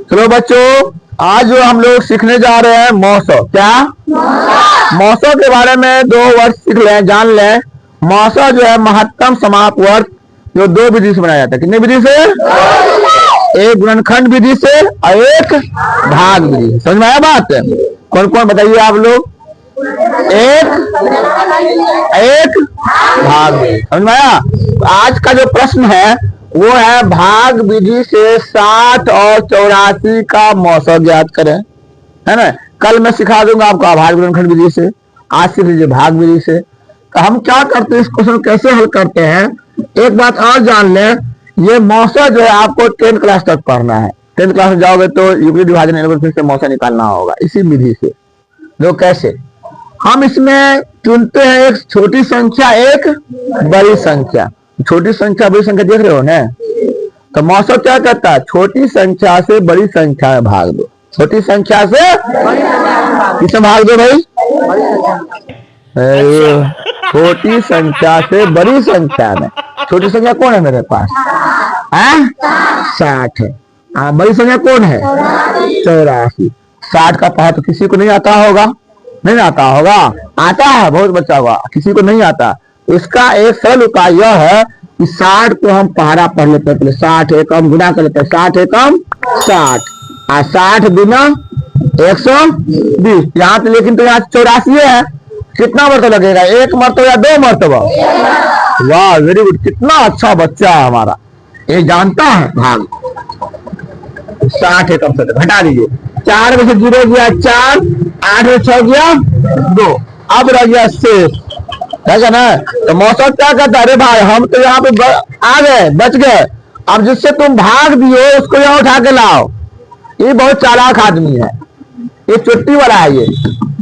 चलो बच्चों, आज जो हम लोग सीखने जा रहे हैं मौसम। क्या मौसम के बारे में दो वर्ड सीख लें, जान लें। मौसम जो है महत्तम समाप्त वर्ग, जो दो विधि से बनाया जाता है। कितने विधि से? एक गुणनखंड विधि से और एक भाग विधि। समझ में आया बात? कौन कौन बताइए आप लोग? एक भाग विधि। समझ में आया? आज का जो प्रश्न है वो है भाग विधि से 60 और 84 का मौसम ज्ञात करें, है ना। कल मैं सिखा दूंगा आपको आभार गुणनखंड विधि से, आज सीख लीजिए भाग विधि से। तो हम क्या करते हैं, इस क्वेश्चन कैसे हल करते हैं। एक बात और जान लें, ये मौसम जो है आपको 10th क्लास तक पढ़ना है। 10th क्लास में जाओगे तो यूक्लिड विभाजन एल्गोरिथम से मौसम निकालना होगा इसी विधि से। जो कैसे हम इसमें चुनते हैं, एक छोटी संख्या एक बड़ी संख्या। छोटी संख्या बड़ी संख्या देख रहे हो ना। तो मौसम क्या कहता है? छोटी संख्या से बड़ी संख्या में भाग दो। छोटी संख्या से किसमें भाग दो भाई? छोटी संख्या से बड़ी संख्या में। छोटी संख्या कौन है मेरे पास? 60 है। बड़ी संख्या कौन है? 84। 60 का पढ़ा तो किसी को नहीं आता होगा? नहीं आता होगा? आता है बहुत बच्चा होगा, किसी को नहीं आता। इसका एक सरल उपाय यह है कि 60 को हम पहाड़ा पढ़ लेते हैं। पहले 60 एकम गुना कर लेते हैं। 60 एकम 60 और 60 गुना 120। यहाँ तो लेकिन तो यहाँ 84 है। कितना मरतबा लगेगा? एक मरतबा या दो मरतबा? वाह, वेरी गुड। कितना अच्छा बच्चा है हमारा, ये जानता है भाग। 60 एकम से घटा दीजिए। 4 में से 0 गया 4, 8 में 6 गया 2, अब रह गया शेष, है ना। तो मौसम क्या कहता है? अरे भाई हम तो यहाँ पे आ गए, बच गए। अब जिससे तुम भाग दिए उसको यहाँ उठा के लाओ। ये बहुत चालाक आदमी है, ये चुट्टी वाला है, ये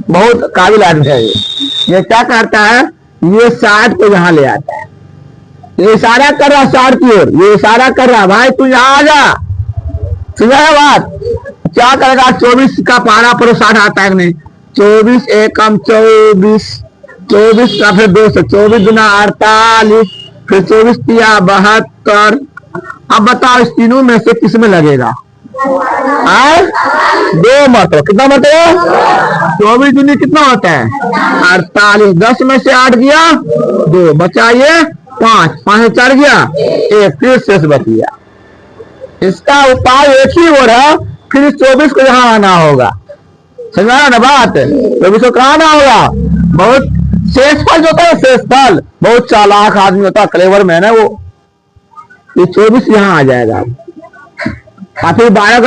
बहुत काबिल आदमी है। ये क्या करता है, ये 60 को यहाँ ले आता है। ये इशारा कर रहा 60 की ओर, ये इशारा कर रहा भाई तू यहाँ आ जा। सुना है बात? क्या करेगा? 24 का पहाड़ा पर 60 आता है नहीं। 24 एकम 24, 24 का फिर 2 से 24 गुना 48, फिर 24 तिया 72। अब बताओ इस तीनों में से किस में लगेगा? 2 मरतबा। कितना मरतबा? 24 दूनी कितना होता है? 48। 10 में से 8 गया 2, बचा ये 5, 5 से 4 गया 1, फिर शेष बच गया। इसका उपाय एक ही और है, फिर 24 को यहाँ आना होगा। समझ में आया ना बात? 24 को कहाँ आना होगा? बहुत शेषफल जो होता है, शेषफल, बहुत चालाक आदमी होता है, क्लेवर मैन है वो। ये 24 यहाँ आ जाएगा और फिर 12 का